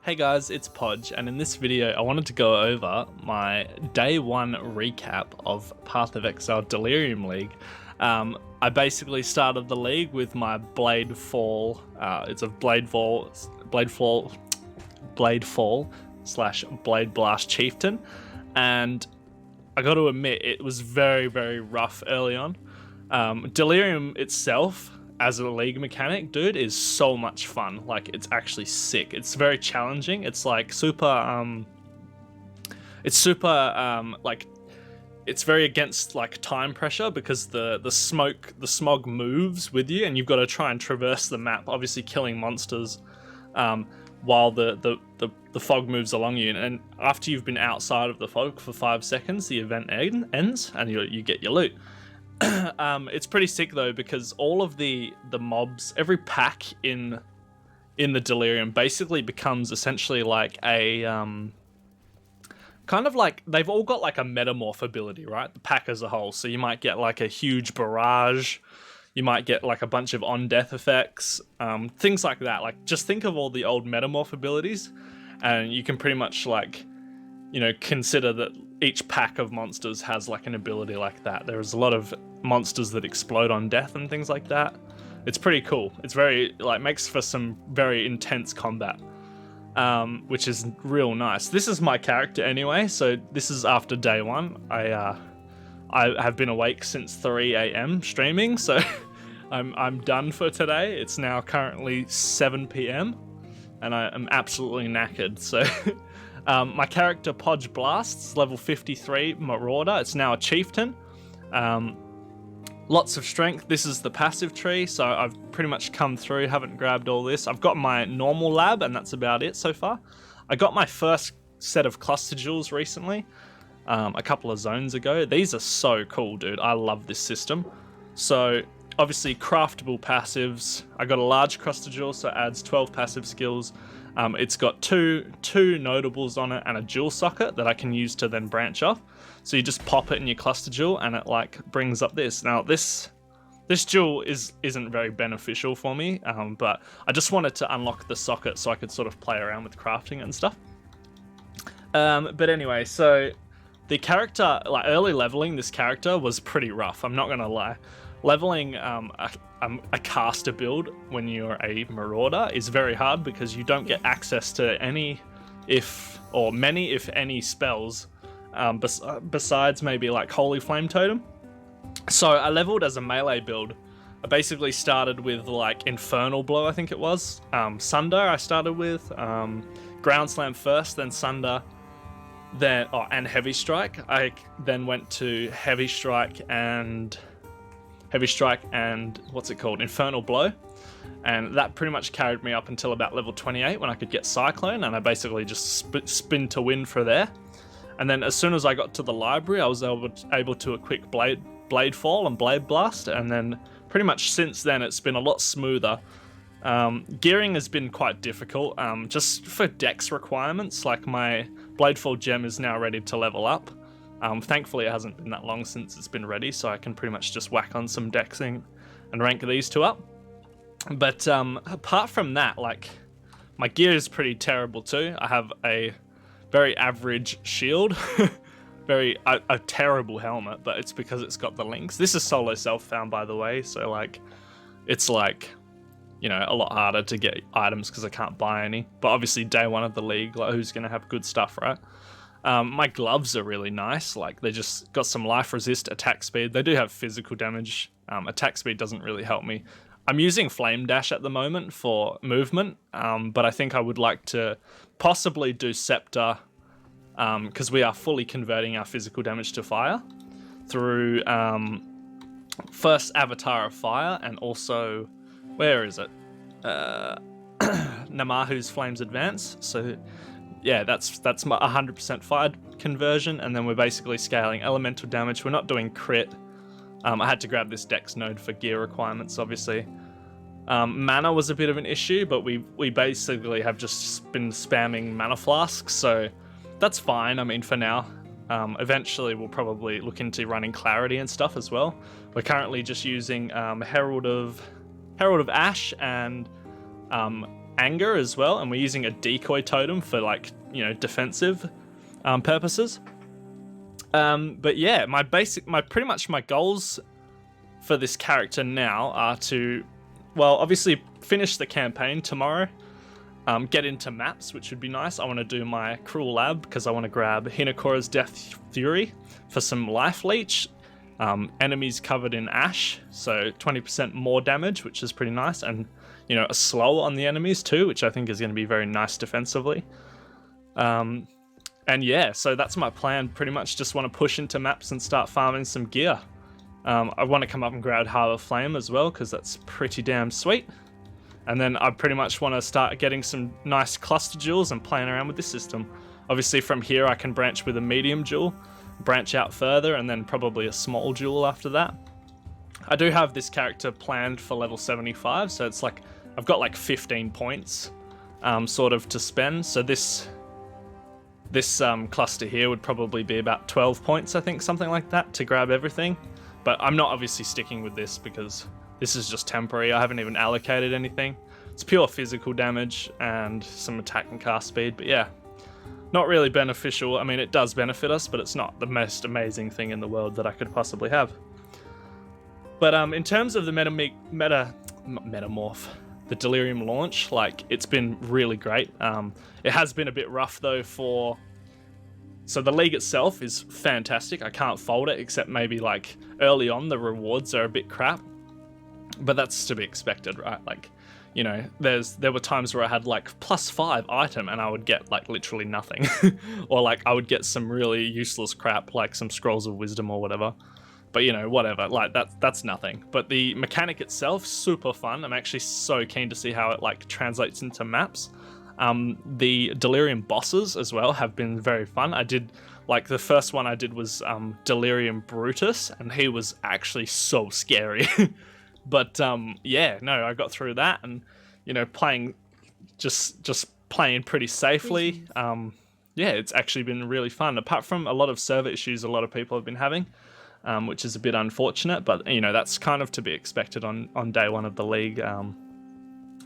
Hey guys, it's Podge, and in this video I wanted to go over my day one recap of Path of Exile Delirium League. I basically started the league with my Bladefall. It's a Bladefall slash Blade Blast Chieftain, and I got to admit it was very, very rough early on. Delirium itself, as a league mechanic, dude, is so much fun. Like, it's actually sick. It's very challenging. It's like super like, it's very against like time pressure because the smog moves with you, and you've got to try and traverse the map, obviously killing monsters while the fog moves along you. And after you've been outside of the fog for 5 seconds, the event ends and you get your loot. It's pretty sick though, because all of the mobs, every pack in the Delirium basically becomes essentially like a kind of like, they've all got like a metamorph ability, right? The pack as a whole. So you might get like a huge barrage, you might get like a bunch of on-death effects, things like that. Like, just think of all the old metamorph abilities, and you can pretty much like, you know, consider that each pack of monsters has like an ability like that. There's a lot of monsters that explode on death and things like that. It's pretty cool. It's very, like, makes for some very intense combat, which is real nice. This is my character anyway, so this is after day one. I have been awake since 3 a.m. streaming, so I'm done for today. It's now currently 7 p.m. and I am absolutely knackered, so my character Podge Blasts, level 53 Marauder. It's now a Chieftain. Lots of strength. This is the passive tree, so I've pretty much come through, haven't grabbed all this. I've got my normal lab, and that's about it so far. I got my first set of cluster jewels recently, a couple of zones ago. These are so cool, dude. I love this system. So obviously craftable passives. I got a large cluster jewel, so it adds 12 passive skills. It's got two notables on it and a jewel socket that I can use to then branch off. So you just pop it in your cluster jewel and it like brings up this. Now this jewel isn't very beneficial for me, but I just wanted to unlock the socket so I could sort of play around with crafting and stuff. But anyway, so the character, like, early leveling this character was pretty rough, I'm not gonna lie. Leveling a caster build when you're a Marauder is very hard because you don't get access to any, if any spells besides maybe like Holy Flame Totem. So I leveled as a melee build. I basically started with like Infernal Blow, I think it was. Sunder I started with, Ground Slam first, then Sunder, and Heavy Strike. I then went to Heavy Strike and what's it called? Infernal Blow. And that pretty much carried me up until about level 28 when I could get Cyclone, and I basically just spin to win for there. And then as soon as I got to the library, I was able to equip Bladefall and Blade Blast, and then pretty much since then it's been a lot smoother. Gearing has been quite difficult, just for dex requirements. Like, my Bladefall gem is now ready to level up. Thankfully it hasn't been that long since it's been ready, so I can pretty much just whack on some dexing and rank these two up. But apart from that, like, my gear is pretty terrible too. I have a very average shield, a terrible helmet, but it's because it's got the links. This is solo self-found, by the way, so like, it's like, you know, a lot harder to get items because I can't buy any. But obviously day one of the league, like, who's gonna have good stuff, right? My gloves are really nice. Like, they just got some life resist, attack speed. They do have physical damage. Attack speed doesn't really help me. I'm using Flame Dash at the moment for movement, but I think I would like to possibly do Scepter, because we are fully converting our physical damage to fire through first Avatar of Fire, and also, where is it? Namahu's Flames Advance. So yeah, that's my 100% fire conversion, and then we're basically scaling elemental damage. We're not doing crit. I had to grab this dex node for gear requirements, obviously. Mana was a bit of an issue, but we basically have just been spamming mana flasks, so that's fine. I mean, for now. Eventually we'll probably look into running clarity and stuff as well. We're currently just using Herald of Ash and anger as well, and we're using a decoy totem for like, you know, defensive purposes. But yeah, pretty much my goals for this character now are to, well, obviously finish the campaign tomorrow, get into maps, which would be nice. I want to do my Cruel Lab because I want to grab Hinakora's Death Fury for some life leech. Enemies covered in ash, so 20% more damage, which is pretty nice, and you know, a slow on the enemies too, which I think is going to be very nice defensively. And yeah, so that's my plan. Pretty much just want to push into maps and start farming some gear. I want to come up and grab Harbor Flame as well, because that's pretty damn sweet. And then I pretty much want to start getting some nice cluster jewels and playing around with this system. Obviously from here I can branch with a medium jewel, branch out further, and then probably a small jewel after that. I do have this character planned for level 75, so it's like I've got like 15 points sort of to spend. So this cluster here would probably be about 12 points, I think, something like that, to grab everything. But I'm not obviously sticking with this because this is just temporary. I haven't even allocated anything. It's pure physical damage and some attack and cast speed, but yeah, not really beneficial. I mean, it does benefit us, but it's not the most amazing thing in the world that I could possibly have. But in terms of the Metamorph, the Delirium launch, like, it's been really great. It has been a bit rough though so the league itself is fantastic. I can't fault it, except maybe like early on the rewards are a bit crap, but that's to be expected, right? Like, you know, there were times where I had like +5 item and I would get like literally nothing, or like I would get some really useless crap like some Scrolls of Wisdom or whatever. But you know, whatever, like that's nothing. But the mechanic itself, super fun. I'm actually so keen to see how it like translates into maps. The Delirium bosses as well have been very fun. I did, like, the first one I did was Delirium Brutus, and he was actually so scary. But yeah, no, I got through that, and you know, playing just playing pretty safely. Yeah, it's actually been really fun. Apart from a lot of server issues a lot of people have been having, which is a bit unfortunate, but you know, that's kind of to be expected on day one of the league.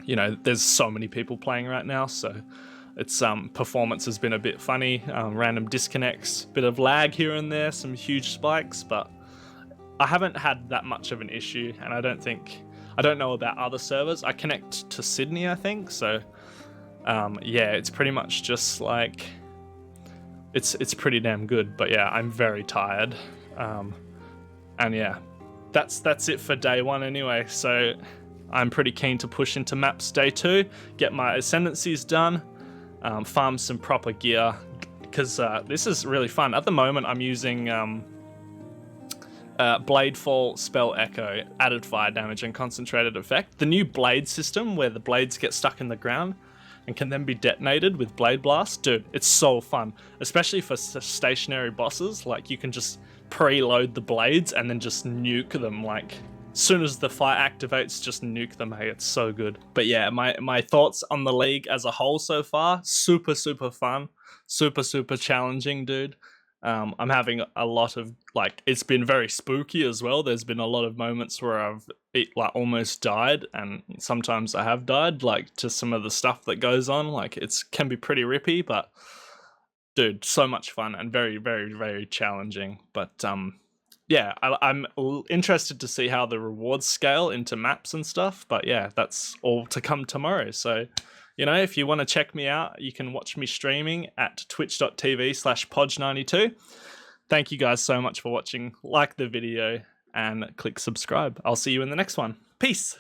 You know, there's so many people playing right now, so its performance has been a bit funny. Random disconnects, bit of lag here and there, some huge spikes, but I haven't had that much of an issue, and I don't know about other servers. I connect to Sydney, I think, so yeah, it's pretty much just like it's pretty damn good. But yeah, I'm very tired, and yeah, that's it for day one anyway. So I'm pretty keen to push into maps day 2, get my ascendancies done, farm some proper gear, because this is really fun. At the moment, I'm using Bladefall, Spell Echo, added fire damage, and concentrated effect. The new blade system, where the blades get stuck in the ground and can then be detonated with Blade Blast. Dude, it's so fun, especially for stationary bosses. Like, you can just preload the blades and then just nuke them, like, as soon as the fire activates, just nuke them. Hey, it's so good. But yeah, my thoughts on the league as a whole so far, super fun, super challenging, dude. I'm having a lot of, like, it's been very spooky as well. There's been a lot of moments where I've like almost died, and sometimes I have died, like, to some of the stuff that goes on. Like, it's can be pretty rippy, but dude, so much fun and very challenging. But yeah, I'm interested to see how the rewards scale into maps and stuff. But yeah, that's all to come tomorrow. So, you know, if you want to check me out, you can watch me streaming at twitch.tv/podge92. Thank you guys so much for watching. Like the video and click subscribe. I'll see you in the next one. Peace.